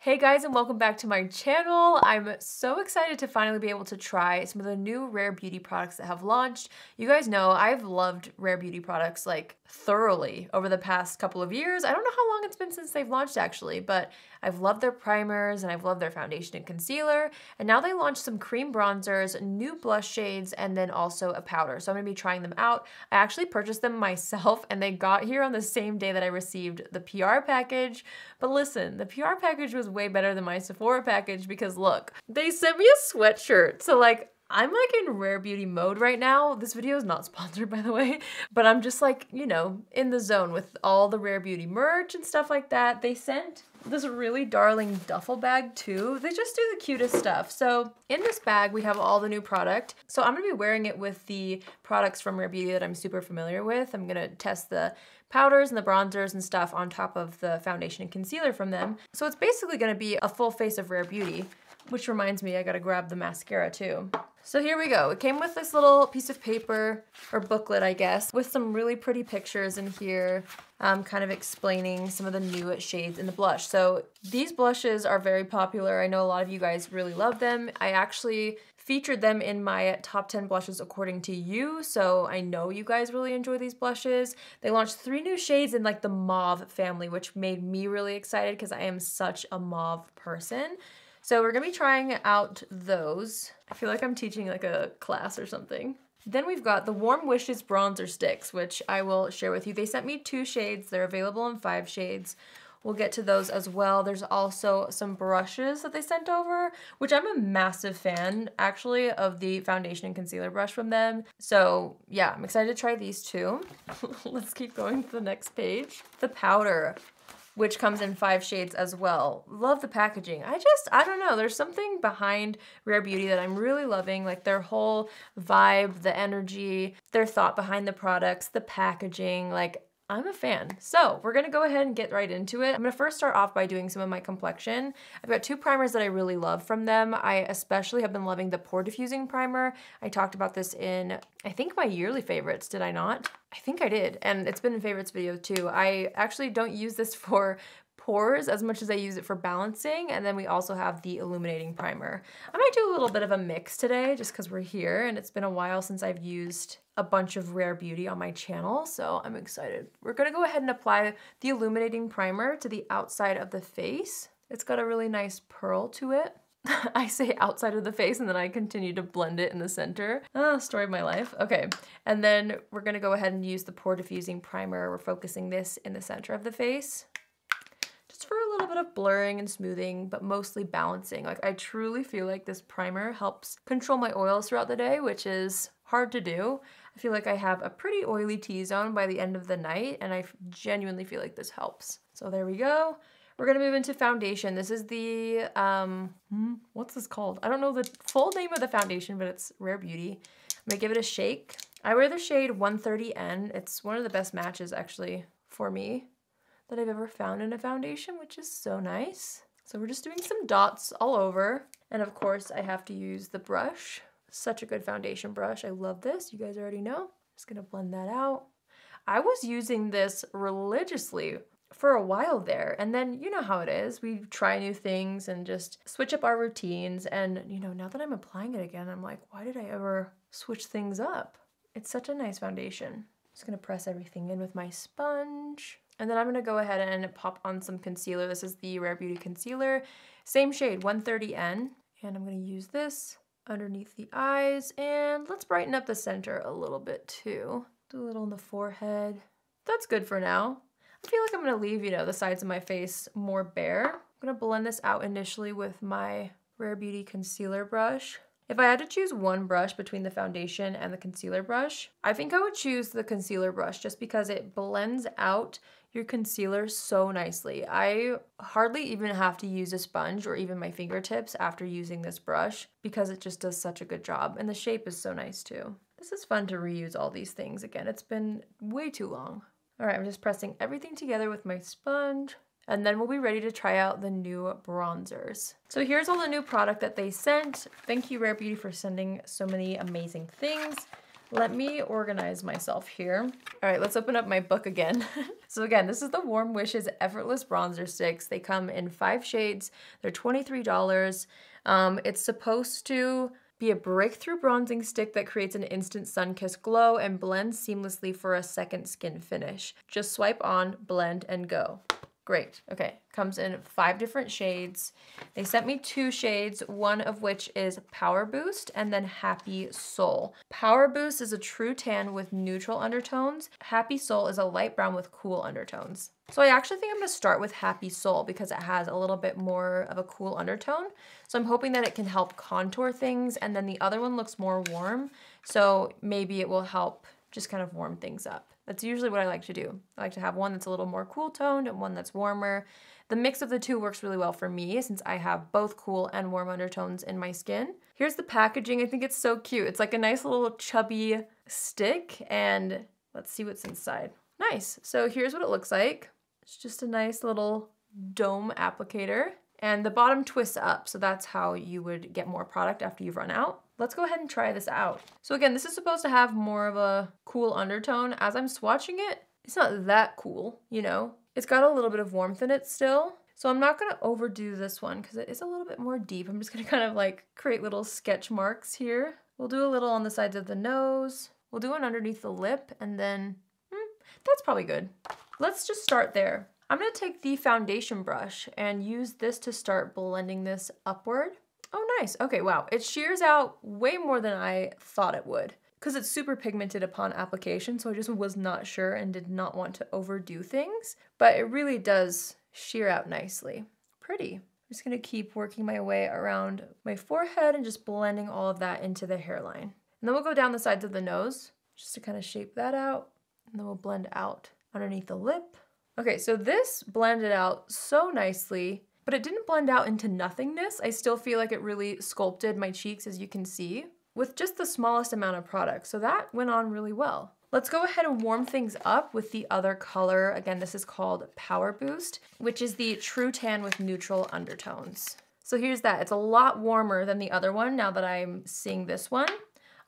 Hey guys, and welcome back to my channel. I'm so excited to finally be able to try some of the new Rare Beauty products that have launched. You guys know I've loved Rare Beauty products like thoroughly over the past couple of years. I don't know how long it's been since they've launched actually, but I've loved their primers and I've loved their foundation and concealer. And now they launched some cream bronzers, new blush shades, and then also a powder. So I'm gonna be trying them out. I actually purchased them myself and they got here on the same day that I received the PR package. But listen, the PR package was way better than my Sephora package because look, they sent me a sweatshirt. So like, I'm like in Rare Beauty mode right now. This video is not sponsored by the way, but I'm just like, you know, in the zone with all the Rare Beauty merch and stuff like that. They sent this really darling duffel bag too. They just do the cutest stuff. So in this bag, we have all the new product. So I'm gonna be wearing it with the products from Rare Beauty that I'm super familiar with. I'm gonna test the powders and the bronzers and stuff on top of the foundation and concealer from them. So it's basically gonna be a full face of Rare Beauty, which reminds me I gotta grab the mascara too. So here we go. It came with this little piece of paper, or booklet I guess, with some really pretty pictures in here, kind of explaining some of the new shades in the blush. So these blushes are very popular. I know a lot of you guys really love them. I actually featured them in my top 10 blushes according to you, so I know you guys really enjoy these blushes. They launched 3 new shades in like the mauve family, which made me really excited because I am such a mauve person. So we're gonna be trying out those. I feel like I'm teaching like a class or something. Then we've got the Warm Wishes bronzer sticks, which I will share with you. They sent me 2 shades. They're available in 5 shades. We'll get to those as well. There's also some brushes that they sent over, which I'm a massive fan actually of the foundation and concealer brush from them. So yeah, I'm excited to try these too. Let's keep going to the next page. The powder, which comes in 5 shades as well. Love the packaging. I don't know, there's something behind Rare Beauty that I'm really loving, like their whole vibe, the energy, their thought behind the products, the packaging, like I'm a fan. So we're gonna go ahead and get right into it. I'm gonna first start off by doing some of my complexion. I've got 2 primers that I really love from them. I especially have been loving the pore diffusing primer. I talked about this in, I think, my yearly favorites, did I not? I think I did, and it's been in favorites video too. I actually don't use this for pores as much as I use it for balancing, and then we also have the illuminating primer. I might do a little bit of a mix today just because we're here and it's been a while since I've used a bunch of Rare Beauty on my channel, so I'm excited. We're gonna go ahead and apply the illuminating primer to the outside of the face. It's got a really nice pearl to it. I say outside of the face and then I continue to blend it in the center. Story of my life. Okay, and then we're gonna go ahead and use the pore diffusing primer. We're focusing this in the center of the face, just for a little bit of blurring and smoothing, but mostly balancing. Like I truly feel like this primer helps control my oils throughout the day, which is hard to do. I feel like I have a pretty oily T-zone by the end of the night, and I genuinely feel like this helps. So there we go. We're gonna move into foundation. This is the, what's this called? I don't know the full name of the foundation, but it's Rare Beauty. I'm gonna give it a shake. I wear the shade 130N. It's one of the best matches actually for me that I've ever found in a foundation, which is so nice. So we're just doing some dots all over. And of course I have to use the brush. Such a good foundation brush. I love this. You guys already know. Just gonna blend that out. I was using this religiously for a while there, and then you know how it is. We try new things and just switch up our routines, and you know, now that I'm applying it again, I'm like, why did I ever switch things up? It's such a nice foundation. Just gonna press everything in with my sponge. And then I'm gonna go ahead and pop on some concealer. This is the Rare Beauty concealer. Same shade, 130N. And I'm gonna use this underneath the eyes, and let's brighten up the center a little bit too. Do a little on the forehead. That's good for now. I feel like I'm gonna leave, you know, the sides of my face more bare. I'm gonna blend this out initially with my Rare Beauty concealer brush. If I had to choose one brush between the foundation and the concealer brush, I think I would choose the concealer brush just because it blends out your concealer so nicely. I hardly even have to use a sponge or even my fingertips after using this brush because it just does such a good job, and the shape is so nice too. This is fun to reuse all these things again. It's been way too long. All right, I'm just pressing everything together with my sponge, and then we'll be ready to try out the new bronzers. So here's all the new product that they sent. Thank you, Rare Beauty, for sending so many amazing things. Let me organize myself here. All right, let's open up my book again. So again, this is the Warm Wishes Effortless Bronzer Sticks. They come in 5 shades. They're $23. It's supposed to be a breakthrough bronzing stick that creates an instant sun-kissed glow and blends seamlessly for a second skin finish. Just swipe on, blend, and go. Great. Okay, comes in 5 different shades. They sent me 2 shades, one of which is Power Boost and then Happy Soul. Power Boost is a true tan with neutral undertones. Happy Soul is a light brown with cool undertones. So I actually think I'm gonna start with Happy Soul because it has a little bit more of a cool undertone. So I'm hoping that it can help contour things, and then the other one looks more warm. So maybe it will help just kind of warm things up. That's usually what I like to do. I like to have one that's a little more cool toned and one that's warmer. The mix of the two works really well for me since I have both cool and warm undertones in my skin. Here's the packaging. I think it's so cute. It's like a nice little chubby stick, and let's see what's inside. Nice. So here's what it looks like. It's just a nice little dome applicator, and the bottom twists up, so that's how you would get more product after you've run out. Let's go ahead and try this out. So again, this is supposed to have more of a cool undertone. As I'm swatching it, it's not that cool, you know? It's got a little bit of warmth in it still. So I'm not gonna overdo this one because it is a little bit more deep. I'm just gonna kind of like create little sketch marks here. We'll do a little on the sides of the nose. We'll do one underneath the lip, and then, that's probably good. Let's just start there. I'm gonna take the foundation brush and use this to start blending this upward. Oh, nice. Okay, wow. It shears out way more than I thought it would because it's super pigmented upon application, so I just was not sure and did not want to overdo things, but it really does shear out nicely. Pretty. I'm just gonna keep working my way around my forehead and just blending all of that into the hairline. And then we'll go down the sides of the nose just to kind of shape that out, and then we'll blend out underneath the lip. Okay, so this blended out so nicely, but it didn't blend out into nothingness. I still feel like it really sculpted my cheeks, as you can see, with just the smallest amount of product. So that went on really well. Let's go ahead and warm things up with the other color. Again, this is called Power Boost, which is the true tan with neutral undertones. So here's that. It's a lot warmer than the other one now that I'm seeing this one.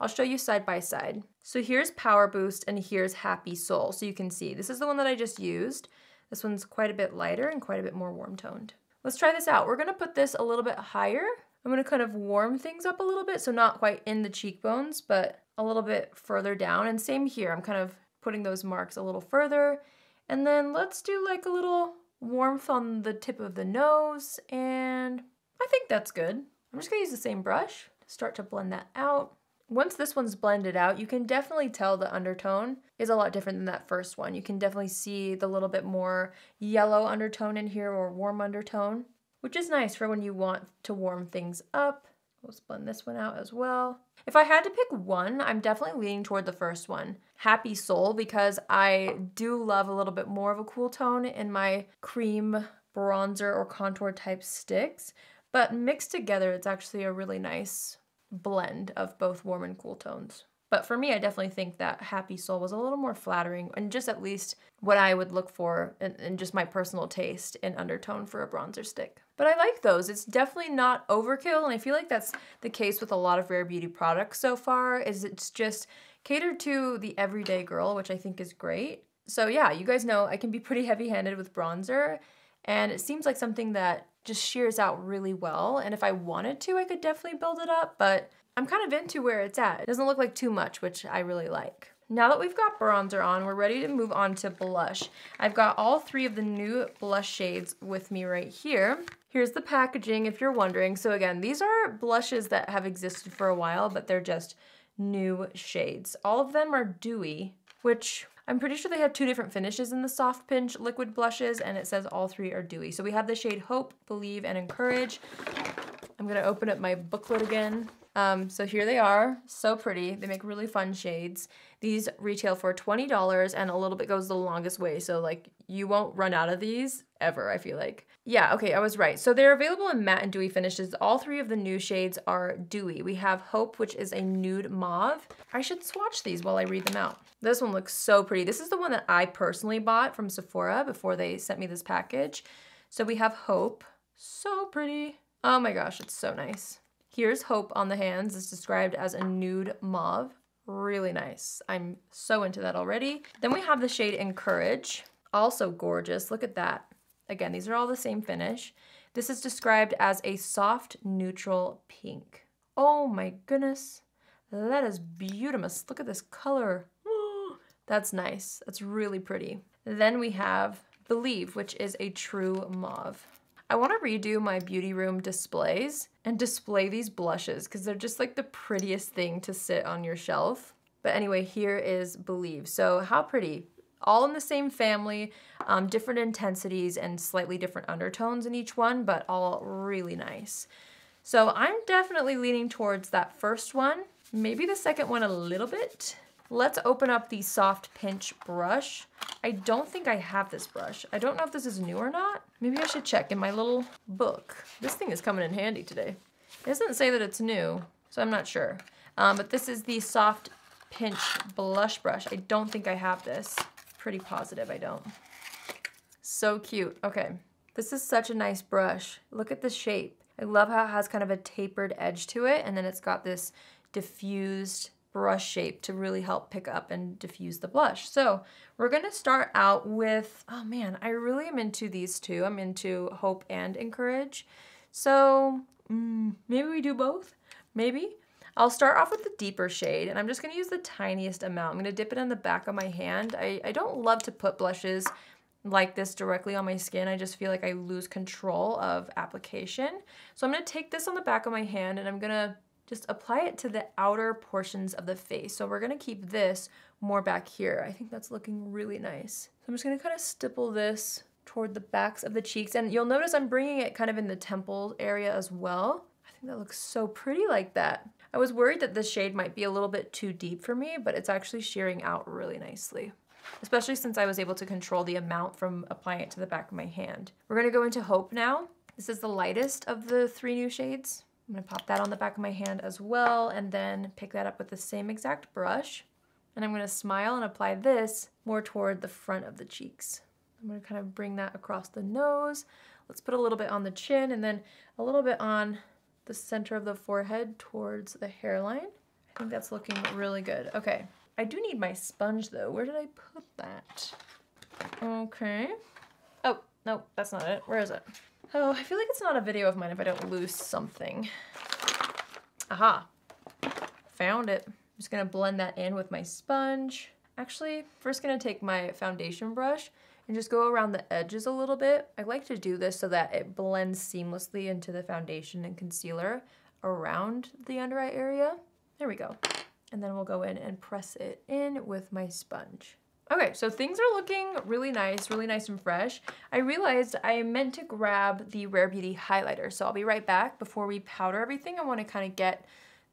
I'll show you side by side. So here's Power Boost and here's Happy Soul. So you can see, this is the one that I just used. This one's quite a bit lighter and quite a bit more warm toned. Let's try this out. We're gonna put this a little bit higher. I'm gonna kind of warm things up a little bit, so not quite in the cheekbones, but a little bit further down. And same here, I'm kind of putting those marks a little further. And then let's do like a little warmth on the tip of the nose, and I think that's good. I'm just gonna use the same brush to start to blend that out. Once this one's blended out, you can definitely tell the undertone is a lot different than that first one. You can definitely see the little bit more yellow undertone in here, or warm undertone, which is nice for when you want to warm things up. Let's blend this one out as well. If I had to pick one, I'm definitely leaning toward the first one, Happy Soul, because I do love a little bit more of a cool tone in my cream bronzer or contour type sticks, but mixed together, it's actually a really nice blend of both warm and cool tones. But for me, I definitely think that Happy Soul was a little more flattering, and just at least what I would look for in just my personal taste in undertone for a bronzer stick. But I like those. It's definitely not overkill, and I feel like that's the case with a lot of Rare Beauty products so far, is it's just catered to the everyday girl, which I think is great. So yeah, you guys know I can be pretty heavy-handed with bronzer, and it seems like something that just shears out really well. And if I wanted to, I could definitely build it up, but I'm kind of into where it's at. It doesn't look like too much, which I really like. Now that we've got bronzer on, we're ready to move on to blush. I've got all 3 of the new blush shades with me right here. Here's the packaging if you're wondering. So again, these are blushes that have existed for a while, but they're just new shades. All of them are dewy, which I'm pretty sure they have 2 different finishes in the Soft Pinch liquid blushes, and it says all 3 are dewy. So we have the shade Hope, Believe, and Encourage. I'm gonna open up my booklet again. So here they are, so pretty. They make really fun shades. These retail for $20, and a little bit goes the longest way. So like you won't run out of these ever, I feel like. Yeah, okay, I was right. So they're available in matte and dewy finishes. All 3 of the new shades are dewy. We have Hope, which is a nude mauve. I should swatch these while I read them out. This one looks so pretty. This is the one that I personally bought from Sephora before they sent me this package. So we have Hope, so pretty. Oh my gosh, it's so nice. Here's Hope on the hands. It's described as a nude mauve. really nice. I'm so into that already. Then we have the shade Encourage, also gorgeous. Look at that. Again, these are all the same finish. This is described as a soft neutral pink. Oh my goodness. That is beautiful. Look at this color. That's nice. That's really pretty. Then we have Believe, which is a true mauve. I want to redo my beauty room displays and display these blushes because they're just like the prettiest thing to sit on your shelf. But anyway, here is Believe. So how pretty. All in the same family, different intensities and slightly different undertones in each one, but all really nice. So I'm definitely leaning towards that first one, maybe the second one a little bit. Let's open up the Soft Pinch brush. I don't think I have this brush. I don't know if this is new or not. Maybe I should check in my little book. This thing is coming in handy today. It doesn't say that it's new, so I'm not sure. But this is the Soft Pinch blush brush. I don't think I have this. Pretty positive I don't. So cute. Okay, this is such a nice brush. Look at the shape. I love how it has kind of a tapered edge to it, and then it's got this diffused brush shape to really help pick up and diffuse the blush. So we're gonna start out with, oh man, I really am into these two. I'm into Hope and Encourage. So maybe we do both, maybe. I'll start off with the deeper shade, and I'm just gonna use the tiniest amount. I'm gonna dip it in the back of my hand. I don't love to put blushes like this directly on my skin. I just feel like I lose control of application. So I'm gonna take this on the back of my hand and I'm gonna just apply it to the outer portions of the face. So we're gonna keep this more back here. I think that's looking really nice. So I'm just gonna kind of stipple this toward the backs of the cheeks. And you'll notice I'm bringing it kind of in the temple area as well. I think that looks so pretty like that. I was worried that this shade might be a little bit too deep for me, but it's actually shearing out really nicely, especially since I was able to control the amount from applying it to the back of my hand. We're gonna go into Hope now. This is the lightest of the 3 new shades. I'm gonna pop that on the back of my hand as well, and then pick that up with the same exact brush. And I'm gonna smile and apply this more toward the front of the cheeks. I'm gonna kind of bring that across the nose. Let's put a little bit on the chin and then a little bit on the center of the forehead towards the hairline. I think that's looking really good. Okay, I do need my sponge though. Where did I put that? Okay. Oh, no, that's not it. Where is it? Oh, I feel like it's not a video of mine if I don't lose something. Aha, found it. I'm just gonna blend that in with my sponge. Actually, first gonna take my foundation brush and just go around the edges a little bit. I like to do this so that it blends seamlessly into the foundation and concealer around the under eye area. There we go. And then we'll go in and press it in with my sponge. Okay, so things are looking really nice and fresh. I realized I meant to grab the Rare Beauty highlighter, so I'll be right back. Before we powder everything, I wanna kinda get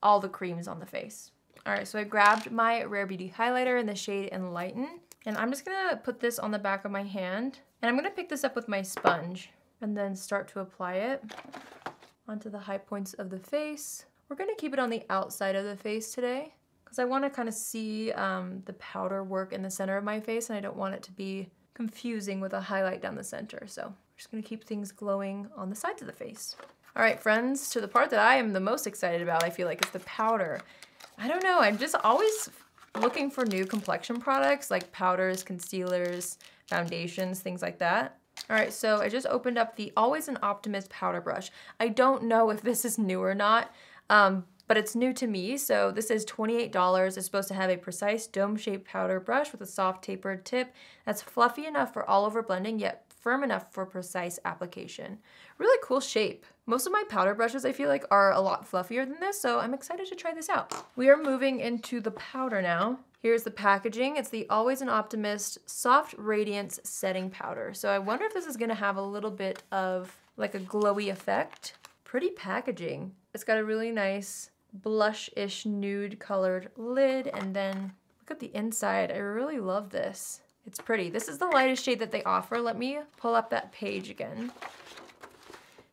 all the creams on the face. All right, so I grabbed my Rare Beauty highlighter in the shade Enlighten, and I'm just gonna put this on the back of my hand, and I'm gonna pick this up with my sponge and then start to apply it onto the high points of the face. We're gonna keep it on the outside of the face today because I wanna kind of see the powder work in the center of my face, and I don't want it to be confusing with a highlight down the center. So I'm just gonna keep things glowing on the sides of the face. All right, friends, to the part that I am the most excited about, I feel like, is the powder. I don't know, I'm just always looking for new complexion products like powders, concealers, foundations, things like that. All right, so I just opened up the Always an Optimist powder brush. I don't know if this is new or not, but it's new to me. So this is $28. It's supposed to have a precise dome-shaped powder brush with a soft tapered tip that's fluffy enough for all-over blending, yet firm enough for precise application. Really cool shape. Most of my powder brushes I feel like are a lot fluffier than this, so I'm excited to try this out. We are moving into the powder now. Here's the packaging. It's the Always an Optimist Soft Radiance Setting Powder. So I wonder if this is gonna have a little bit of like a glowy effect. Pretty packaging. It's got a really nice blush-ish nude colored lid, and then look at the inside. I really love this. It's pretty. This is the lightest shade that they offer. Let me pull up that page again.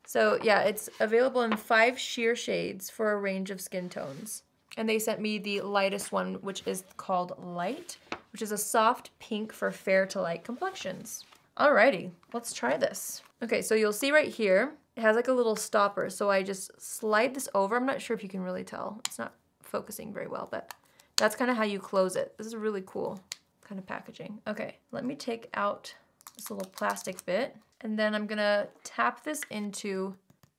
So yeah, it's available in 5 sheer shades for a range of skin tones. And they sent me the lightest one, which is called Light, which is a soft pink for fair to light complexions. Alrighty, let's try this. Okay, so you'll see right here, it has like a little stopper. So I just slide this over. I'm not sure if you can really tell. It's not focusing very well, but That's kind of how you close it. This is really cool kind of packaging. Okay, let me take out this little plastic bit, and then I'm gonna tap this into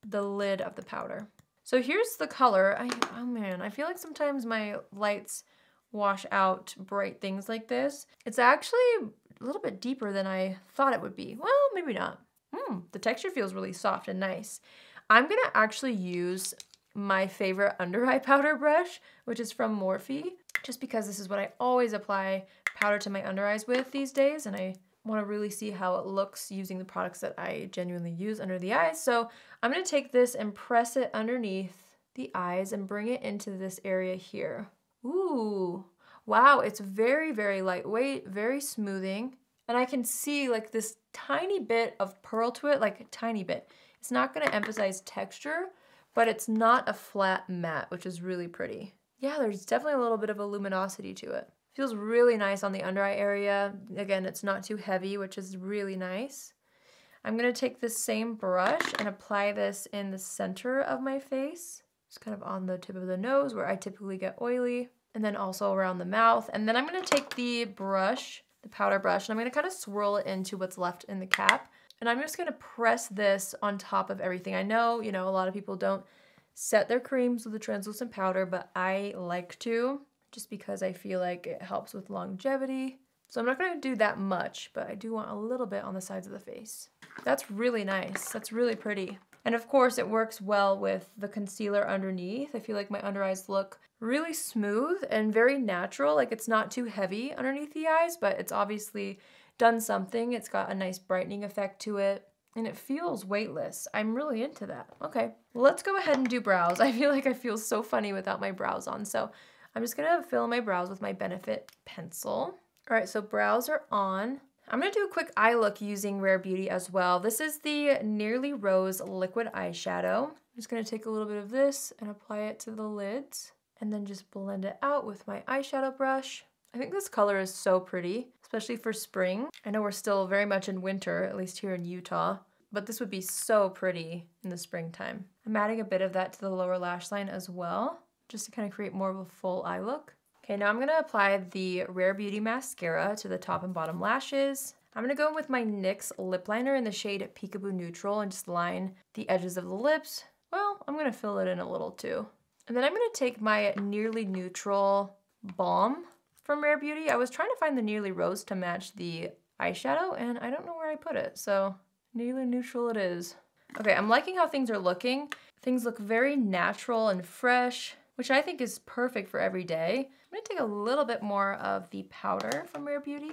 the lid of the powder. So here's the color. Oh man, I feel like sometimes my lights wash out bright things like this. It's actually a little bit deeper than I thought it would be. Well, maybe not. The texture feels really soft and nice. I'm gonna actually use my favorite under eye powder brush, which is from Morphe, just because this is what I always apply powder to my under eyes with these days, and I want to really see how it looks using the products that I genuinely use under the eyes. So I'm going to take this and press it underneath the eyes and bring it into this area here. Ooh, wow, it's very, very lightweight, very smoothing, and I can see like this tiny bit of pearl to it, like a tiny bit. It's not going to emphasize texture, but it's not a flat matte, which is really pretty. Yeah, there's definitely a little bit of a luminosity to it. Feels really nice on the under eye area. Again, it's not too heavy, which is really nice. I'm gonna take this same brush and apply this in the center of my face. Just kind of on the tip of the nose where I typically get oily, and then also around the mouth. And then I'm gonna take the brush, the powder brush, and I'm gonna kind of swirl it into what's left in the cap. And I'm just gonna press this on top of everything. I know, a lot of people don't set their creams with a translucent powder, but I like to, just because I feel like it helps with longevity. So I'm not gonna do that much, but I do want a little bit on the sides of the face. That's really nice. That's really pretty. And of course it works well with the concealer underneath. I feel like my under eyes look really smooth and very natural. Like it's not too heavy underneath the eyes, but it's obviously done something. It's got a nice brightening effect to it. And it feels weightless. I'm really into that. Okay, let's go ahead and do brows. I feel like I feel so funny without my brows on, so I'm just gonna fill in my brows with my Benefit pencil. All right, so brows are on. I'm gonna do a quick eye look using Rare Beauty as well. This is the Nearly Rose liquid eyeshadow. I'm just gonna take a little bit of this and apply it to the lids, and then just blend it out with my eyeshadow brush. I think this color is so pretty, especially for spring. I know we're still very much in winter, at least here in Utah, but this would be so pretty in the springtime. I'm adding a bit of that to the lower lash line as well, just to kind of create more of a full eye look. Okay, now I'm gonna apply the Rare Beauty mascara to the top and bottom lashes. I'm gonna go in with my NYX lip liner in the shade Peekaboo Neutral and just line the edges of the lips. Well, I'm gonna fill it in a little too. And then I'm gonna take my Nearly Neutral balm from Rare Beauty. I was trying to find the Nearly Rose to match the eyeshadow, and I don't know where I put it, so Nearly Neutral it is. Okay, I'm liking how things are looking. Things look very natural and fresh, which I think is perfect for every day. I'm gonna take a little bit more of the powder from Rare Beauty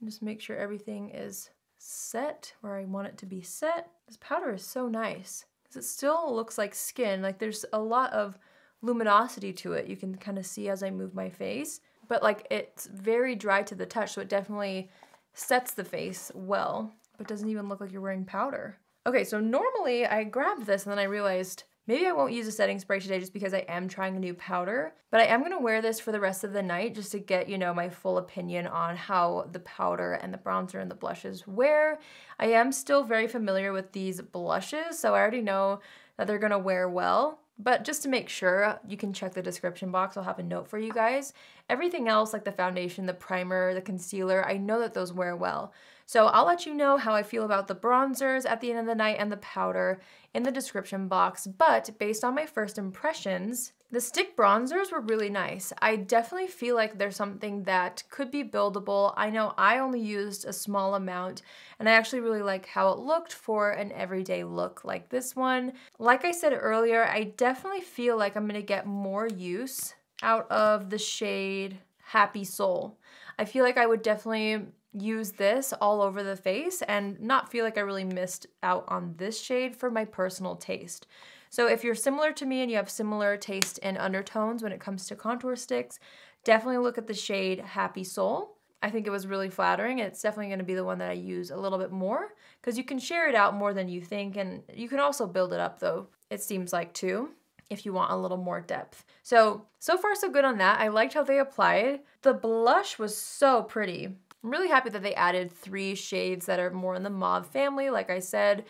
and just make sure everything is set where I want it to be set. This powder is so nice because it still looks like skin. Like there's a lot of luminosity to it. You can kind of see as I move my face, but like it's very dry to the touch, so it definitely sets the face well, but doesn't even look like you're wearing powder. Okay, so normally I grabbed this and then I realized maybe I won't use a setting spray today just because I am trying a new powder, but I am gonna wear this for the rest of the night just to get, my full opinion on how the powder and the bronzer and the blushes wear. I am still very familiar with these blushes, so I already know that they're gonna wear well. But just to make sure, you can check the description box. I'll have a note for you guys. Everything else, like the foundation, the primer, the concealer, I know that those wear well. So I'll let you know how I feel about the bronzers at the end of the night and the powder in the description box. But based on my first impressions, the stick bronzers were really nice. I definitely feel like there's something that could be buildable. I know I only used a small amount, and I actually really like how it looked for an everyday look like this one. Like I said earlier, I definitely feel like I'm gonna get more use out of the shade Happy Soul. I feel like I would definitely use this all over the face and not feel like I really missed out on this shade for my personal taste. So if you're similar to me and you have similar taste in undertones when it comes to contour sticks, definitely look at the shade Happy Soul. I think it was really flattering, and it's definitely going to be the one that I use a little bit more because you can share it out more than you think, and you can also build it up though, it seems like too, if you want a little more depth. So far so good on that. I liked how they applied. The blush was so pretty. I'm really happy that they added 3 shades that are more in the mauve family, like I said.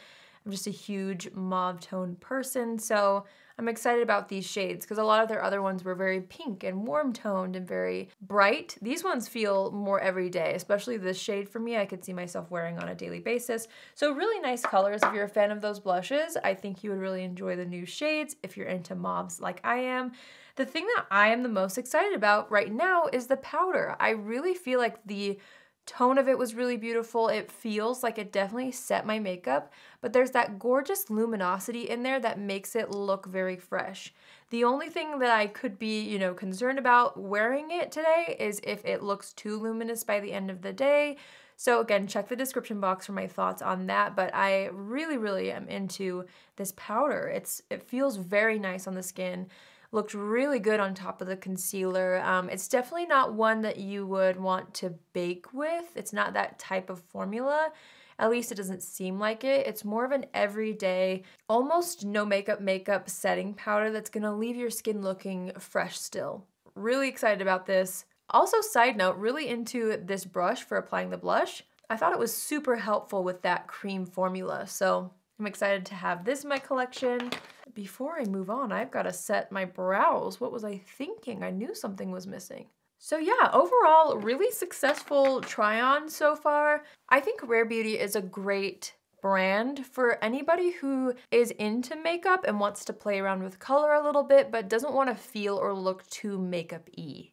I'm just a huge mauve tone person, so I'm excited about these shades because a lot of their other ones were very pink and warm toned and very bright. These ones feel more everyday, especially this shade for me I could see myself wearing on a daily basis. So really nice colors. If you're a fan of those blushes, I think you would really enjoy the new shades if you're into mauves like I am. The thing that I am the most excited about right now is the powder. I really feel like the tone of it was really beautiful. It feels like it definitely set my makeup, but there's that gorgeous luminosity in there that makes it look very fresh. The only thing that I could be, concerned about wearing it today is if it looks too luminous by the end of the day. So again, check the description box for my thoughts on that, but I really, really am into this powder. It feels very nice on the skin. Looked really good on top of the concealer. It's definitely not one that you would want to bake with. It's not that type of formula. At least it doesn't seem like it. It's more of an everyday, almost no makeup setting powder that's gonna leave your skin looking fresh still. Really excited about this. Also, side note, really into this brush for applying the blush. I thought it was super helpful with that cream formula, so I'm excited to have this in my collection. Before I move on, I've got to set my brows. What was I thinking? I knew something was missing. So yeah, overall, really successful try-on so far. I think Rare Beauty is a great brand for anybody who is into makeup and wants to play around with color a little bit, but doesn't want to feel or look too makeup-y.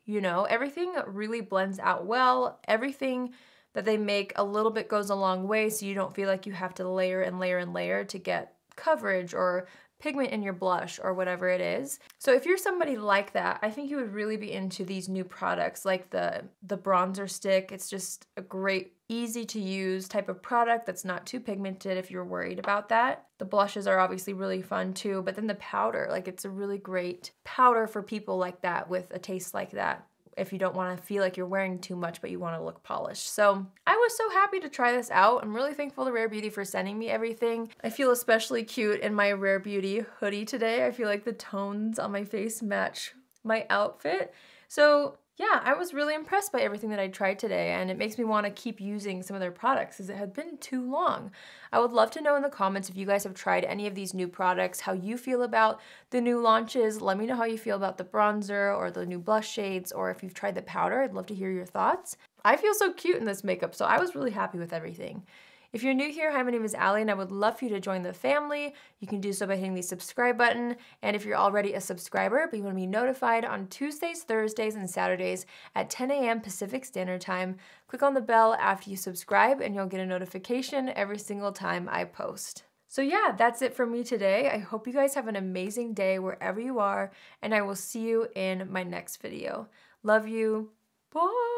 Everything really blends out well. Everything that they make a little bit goes a long way, so you don't feel like you have to layer and layer and layer to get coverage or pigment in your blush or whatever it is. So if you're somebody like that, I think you would really be into these new products like the bronzer stick. It's just a great, easy to use type of product that's not too pigmented if you're worried about that. The blushes are obviously really fun too, but then the powder, it's a really great powder for people like that with a taste like that, if you don't want to feel like you're wearing too much but you want to look polished. So I was so happy to try this out. I'm really thankful to Rare Beauty for sending me everything. I feel especially cute in my Rare Beauty hoodie today. I feel like the tones on my face match my outfit. So yeah, I was really impressed by everything that I tried today, and it makes me want to keep using some of their products because it had been too long. I would love to know in the comments if you guys have tried any of these new products, how you feel about the new launches. Let me know how you feel about the bronzer or the new blush shades, or if you've tried the powder. I'd love to hear your thoughts. I feel so cute in this makeup, so I was really happy with everything. If you're new here, hi, my name is Allie, and I would love for you to join the family. You can do so by hitting the subscribe button. And if you're already a subscriber, but you want to be notified on Tuesdays, Thursdays, and Saturdays at 10 a.m. Pacific Standard Time, click on the bell after you subscribe, and you'll get a notification every single time I post. So yeah, that's it for me today. I hope you guys have an amazing day wherever you are, and I will see you in my next video. Love you. Bye.